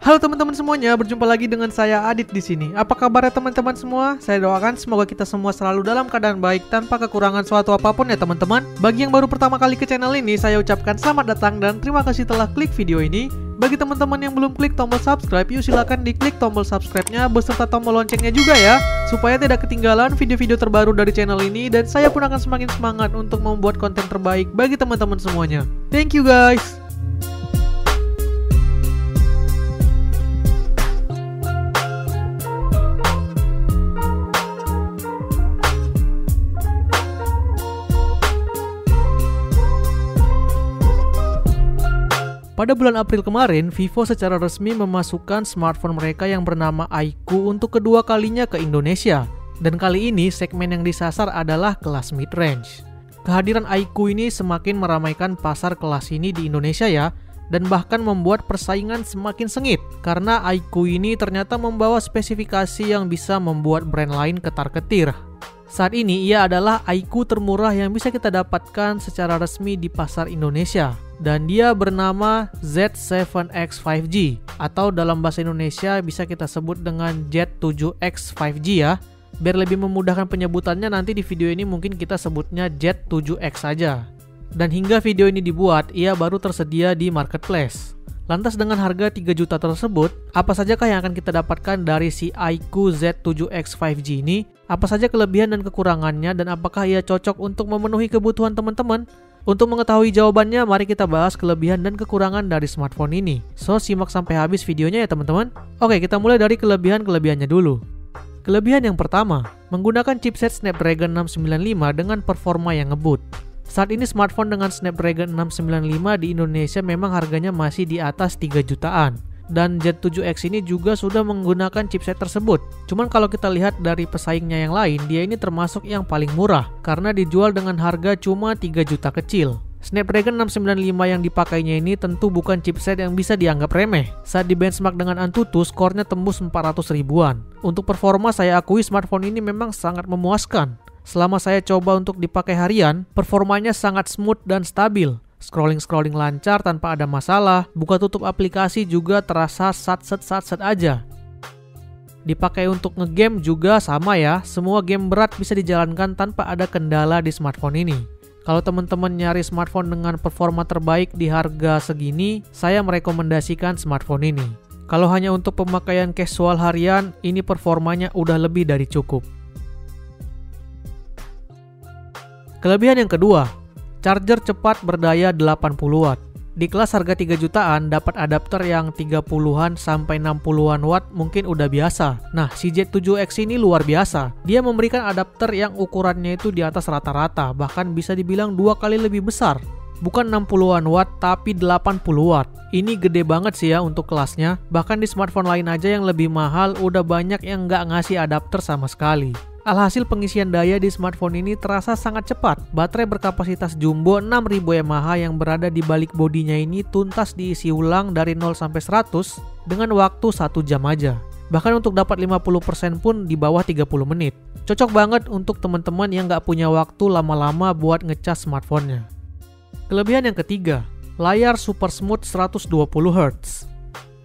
Halo teman-teman semuanya, berjumpa lagi dengan saya Adit di sini. Apa kabar ya teman-teman semua? Saya doakan semoga kita semua selalu dalam keadaan baik tanpa kekurangan suatu apapun ya teman-teman. Bagi yang baru pertama kali ke channel ini, saya ucapkan selamat datang dan terima kasih telah klik video ini. Bagi teman-teman yang belum klik tombol subscribe, yuk silakan diklik tombol subscribe-nya beserta tombol loncengnya juga ya, supaya tidak ketinggalan video-video terbaru dari channel ini dan saya pun akan semakin semangat untuk membuat konten terbaik bagi teman-teman semuanya. Thank you guys. Pada bulan April kemarin, Vivo secara resmi memasukkan smartphone mereka yang bernama iQOO untuk kedua kalinya ke Indonesia. Dan kali ini segmen yang disasar adalah kelas mid-range. Kehadiran iQOO ini semakin meramaikan pasar kelas ini di Indonesia ya, dan bahkan membuat persaingan semakin sengit. Karena iQOO ini ternyata membawa spesifikasi yang bisa membuat brand lain ketar-ketir. Saat ini ia adalah iQOO termurah yang bisa kita dapatkan secara resmi di pasar Indonesia. Dan dia bernama Z7X 5G atau dalam bahasa Indonesia bisa kita sebut dengan Z7X 5G ya. Biar lebih memudahkan penyebutannya, nanti di video ini mungkin kita sebutnya Z7X saja. Dan hingga video ini dibuat, ia baru tersedia di marketplace. Lantas dengan harga 3 juta tersebut, apa sajakah yang akan kita dapatkan dari si iQOO Z7X 5G ini? Apa saja kelebihan dan kekurangannya, dan apakah ia cocok untuk memenuhi kebutuhan teman-teman? Untuk mengetahui jawabannya, mari kita bahas kelebihan dan kekurangan dari smartphone ini. So, simak sampai habis videonya ya teman-teman. Oke, kita mulai dari kelebihan-kelebihannya dulu. Kelebihan yang pertama, menggunakan chipset Snapdragon 695 dengan performa yang ngebut. Saat ini smartphone dengan Snapdragon 695 di Indonesia memang harganya masih di atas 3 jutaan. Dan Z7X ini juga sudah menggunakan chipset tersebut. Cuman kalau kita lihat dari pesaingnya yang lain, dia ini termasuk yang paling murah karena dijual dengan harga cuma 3 juta kecil. Snapdragon 695 yang dipakainya ini tentu bukan chipset yang bisa dianggap remeh. Saat di benchmark dengan Antutu, skornya tembus 400 ribuan. Untuk performa, saya akui smartphone ini memang sangat memuaskan. Selama saya coba untuk dipakai harian, performanya sangat smooth dan stabil. Scrolling lancar tanpa ada masalah, buka tutup aplikasi juga terasa sat-set aja. Dipakai untuk ngegame juga sama ya, semua game berat bisa dijalankan tanpa ada kendala di smartphone ini. Kalau teman-teman nyari smartphone dengan performa terbaik di harga segini, saya merekomendasikan smartphone ini. Kalau hanya untuk pemakaian casual harian, ini performanya udah lebih dari cukup. Kelebihan yang kedua, charger cepat berdaya 80 watt. Di kelas harga 3 jutaan dapat adapter yang 30-an sampai 60-an watt mungkin udah biasa. Nah, si Z7X ini luar biasa. Dia memberikan adapter yang ukurannya itu di atas rata-rata, bahkan bisa dibilang 2 kali lebih besar. Bukan 60-an watt tapi 80 watt. Ini gede banget sih ya untuk kelasnya. Bahkan di smartphone lain aja yang lebih mahal udah banyak yang nggak ngasih adapter sama sekali. Alhasil pengisian daya di smartphone ini terasa sangat cepat. Baterai berkapasitas jumbo 6000 mAh yang berada di balik bodinya ini tuntas diisi ulang dari 0 sampai 100 dengan waktu 1 jam aja. Bahkan untuk dapat 50% pun di bawah 30 menit. Cocok banget untuk teman-teman yang nggak punya waktu lama-lama buat ngecas smartphone-nya. Kelebihan yang ketiga, layar super smooth 120Hz.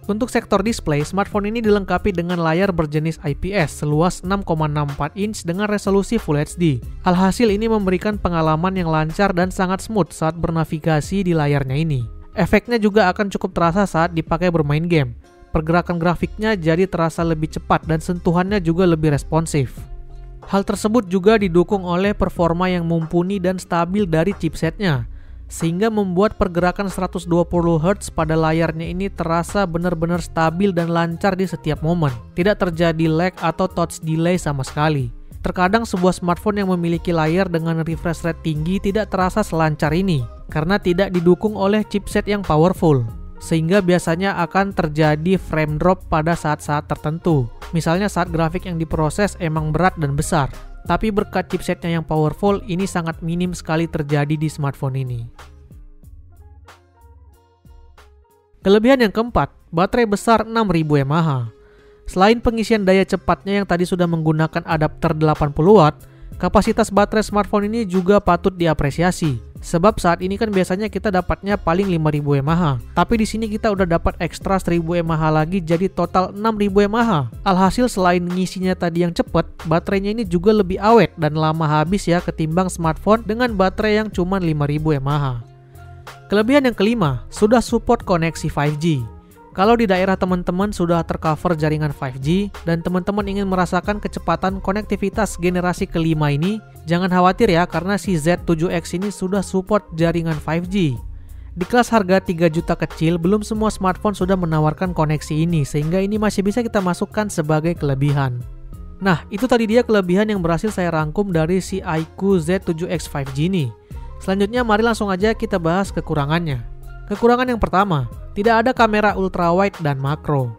Untuk sektor display, smartphone ini dilengkapi dengan layar berjenis IPS seluas 6,64 inch dengan resolusi Full HD. Alhasil ini memberikan pengalaman yang lancar dan sangat smooth saat bernavigasi di layarnya ini. Efeknya juga akan cukup terasa saat dipakai bermain game. Pergerakan grafiknya jadi terasa lebih cepat dan sentuhannya juga lebih responsif. Hal tersebut juga didukung oleh performa yang mumpuni dan stabil dari chipsetnya, sehingga membuat pergerakan 120Hz pada layarnya ini terasa benar-benar stabil dan lancar di setiap momen. Tidak terjadi lag atau touch delay sama sekali. Terkadang sebuah smartphone yang memiliki layar dengan refresh rate tinggi tidak terasa selancar ini, karena tidak didukung oleh chipset yang powerful. Sehingga biasanya akan terjadi frame drop pada saat-saat tertentu. Misalnya saat grafik yang diproses emang berat dan besar. Tapi berkat chipsetnya yang powerful, ini sangat minim sekali terjadi di smartphone ini. Kelebihan yang keempat, baterai besar 6000 mAh. Selain pengisian daya cepatnya yang tadi sudah menggunakan adapter 80 watt, Kapasitas baterai smartphone ini juga patut diapresiasi. Sebab saat ini kan biasanya kita dapatnya paling 5000 mAh. Tapi di sini kita udah dapat ekstra 1000 mAh lagi, jadi total 6000 mAh. Alhasil selain ngisinya tadi yang cepet, baterainya ini juga lebih awet dan lama habis ya ketimbang smartphone dengan baterai yang cuma 5000 mAh. Kelebihan yang kelima, sudah support koneksi 5G. Kalau di daerah teman-teman sudah tercover jaringan 5G dan teman-teman ingin merasakan kecepatan konektivitas generasi kelima ini, jangan khawatir ya karena si Z7X ini sudah support jaringan 5G. Di kelas harga 3 juta kecil, belum semua smartphone sudah menawarkan koneksi ini, sehingga ini masih bisa kita masukkan sebagai kelebihan. Nah, itu tadi dia kelebihan yang berhasil saya rangkum dari si iQOO Z7X 5G ini. Selanjutnya mari langsung aja kita bahas kekurangannya. Kekurangan yang pertama, tidak ada kamera ultrawide dan makro.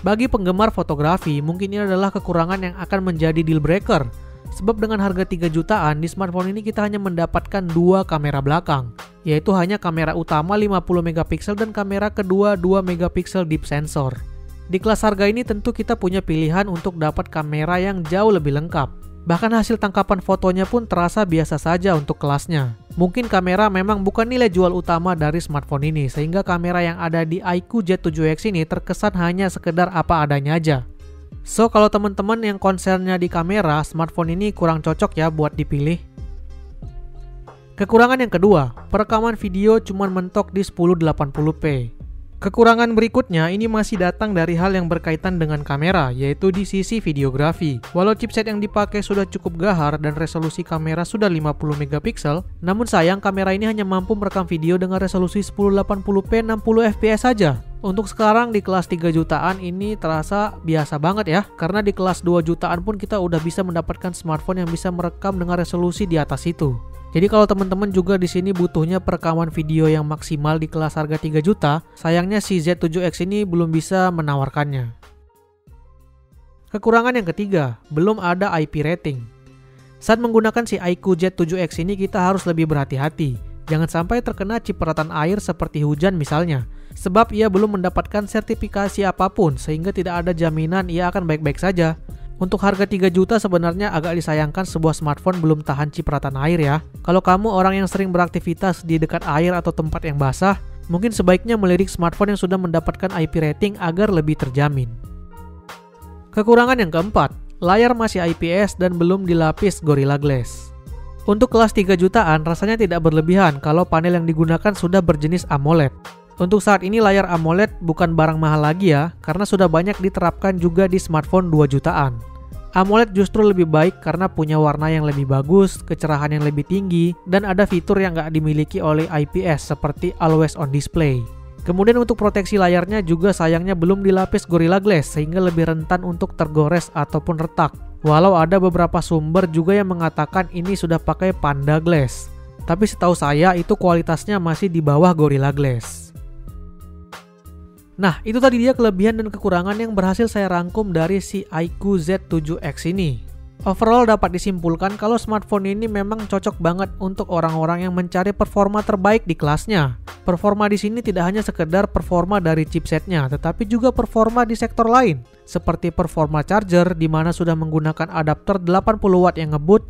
Bagi penggemar fotografi, mungkin ini adalah kekurangan yang akan menjadi deal breaker. Sebab dengan harga 3 jutaan, di smartphone ini kita hanya mendapatkan 2 kamera belakang, yaitu hanya kamera utama 50 megapiksel dan kamera kedua 2 megapiksel deep sensor. Di kelas harga ini tentu kita punya pilihan untuk dapat kamera yang jauh lebih lengkap. Bahkan hasil tangkapan fotonya pun terasa biasa saja untuk kelasnya. Mungkin kamera memang bukan nilai jual utama dari smartphone ini, sehingga kamera yang ada di iQOO Z7X ini terkesan hanya sekedar apa adanya aja. So, kalau teman-teman yang concernnya di kamera, smartphone ini kurang cocok ya buat dipilih. Kekurangan yang kedua, perekaman video cuma mentok di 1080p. Kekurangan berikutnya ini masih datang dari hal yang berkaitan dengan kamera, yaitu di sisi videografi. Walau chipset yang dipakai sudah cukup gahar dan resolusi kamera sudah 50 megapiksel, namun sayang kamera ini hanya mampu merekam video dengan resolusi 1080p 60 fps saja. Untuk sekarang di kelas 3 jutaan ini terasa biasa banget ya, karena di kelas 2 jutaan pun kita udah bisa mendapatkan smartphone yang bisa merekam dengan resolusi di atas itu. Jadi kalau teman-teman juga di sini butuhnya perekaman video yang maksimal di kelas harga 3 juta, sayangnya si Z7X ini belum bisa menawarkannya. Kekurangan yang ketiga, belum ada IP rating. Saat menggunakan si iQOO Z7X ini kita harus lebih berhati-hati. Jangan sampai terkena cipratan air seperti hujan misalnya. Sebab ia belum mendapatkan sertifikasi apapun sehingga tidak ada jaminan ia akan baik-baik saja. Untuk harga 3 juta sebenarnya agak disayangkan sebuah smartphone belum tahan cipratan air ya. Kalau kamu orang yang sering beraktivitas di dekat air atau tempat yang basah, mungkin sebaiknya melirik smartphone yang sudah mendapatkan IP rating agar lebih terjamin. Kekurangan yang keempat, layar masih IPS dan belum dilapis Gorilla Glass. Untuk kelas 3 jutaan rasanya tidak berlebihan kalau panel yang digunakan sudah berjenis AMOLED. Untuk saat ini layar AMOLED bukan barang mahal lagi ya, karena sudah banyak diterapkan juga di smartphone 2 jutaan. AMOLED justru lebih baik karena punya warna yang lebih bagus, kecerahan yang lebih tinggi, dan ada fitur yang nggak dimiliki oleh IPS seperti Always On Display. Kemudian untuk proteksi layarnya juga sayangnya belum dilapis Gorilla Glass sehingga lebih rentan untuk tergores ataupun retak. Walau ada beberapa sumber juga yang mengatakan ini sudah pakai Panda Glass. Tapi setahu saya itu kualitasnya masih di bawah Gorilla Glass. Nah, itu tadi dia kelebihan dan kekurangan yang berhasil saya rangkum dari si iQOO Z7X ini. Overall dapat disimpulkan kalau smartphone ini memang cocok banget untuk orang-orang yang mencari performa terbaik di kelasnya. Performa di sini tidak hanya sekedar performa dari chipsetnya, tetapi juga performa di sektor lain, seperti performa charger di mana sudah menggunakan adapter 80 watt yang ngebut,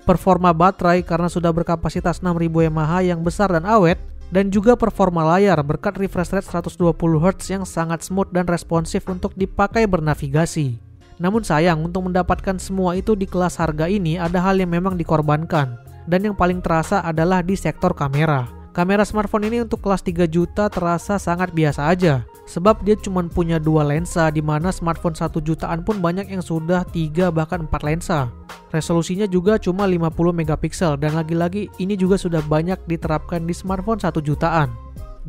performa baterai karena sudah berkapasitas 6000 mAh yang besar dan awet, dan juga performa layar berkat refresh rate 120Hz yang sangat smooth dan responsif untuk dipakai bernavigasi. Namun sayang, untuk mendapatkan semua itu di kelas harga ini ada hal yang memang dikorbankan, dan yang paling terasa adalah di sektor kamera. Kamera smartphone ini untuk kelas 3 juta terasa sangat biasa aja, sebab dia cuma punya 2 lensa, di mana smartphone 1 jutaan pun banyak yang sudah 3 bahkan 4 lensa. Resolusinya juga cuma 50 megapiksel dan lagi-lagi ini juga sudah banyak diterapkan di smartphone 1 jutaan.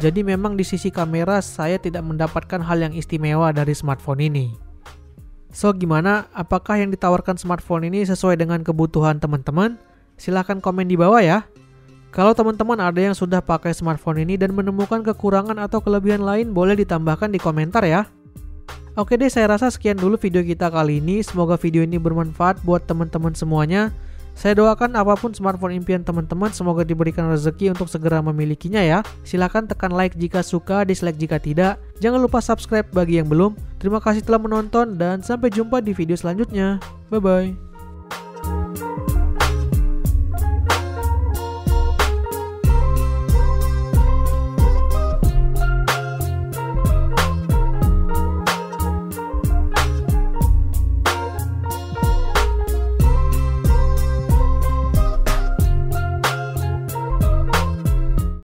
Jadi memang di sisi kamera saya tidak mendapatkan hal yang istimewa dari smartphone ini. So gimana? Apakah yang ditawarkan smartphone ini sesuai dengan kebutuhan teman-teman? Silahkan komen di bawah ya. Kalau teman-teman ada yang sudah pakai smartphone ini dan menemukan kekurangan atau kelebihan lain, boleh ditambahkan di komentar ya. Oke deh, saya rasa sekian dulu video kita kali ini. Semoga video ini bermanfaat buat teman-teman semuanya. Saya doakan apapun smartphone impian teman-teman, semoga diberikan rezeki untuk segera memilikinya ya. Silahkan tekan like jika suka, dislike jika tidak. Jangan lupa subscribe bagi yang belum. Terima kasih telah menonton dan sampai jumpa di video selanjutnya. Bye-bye.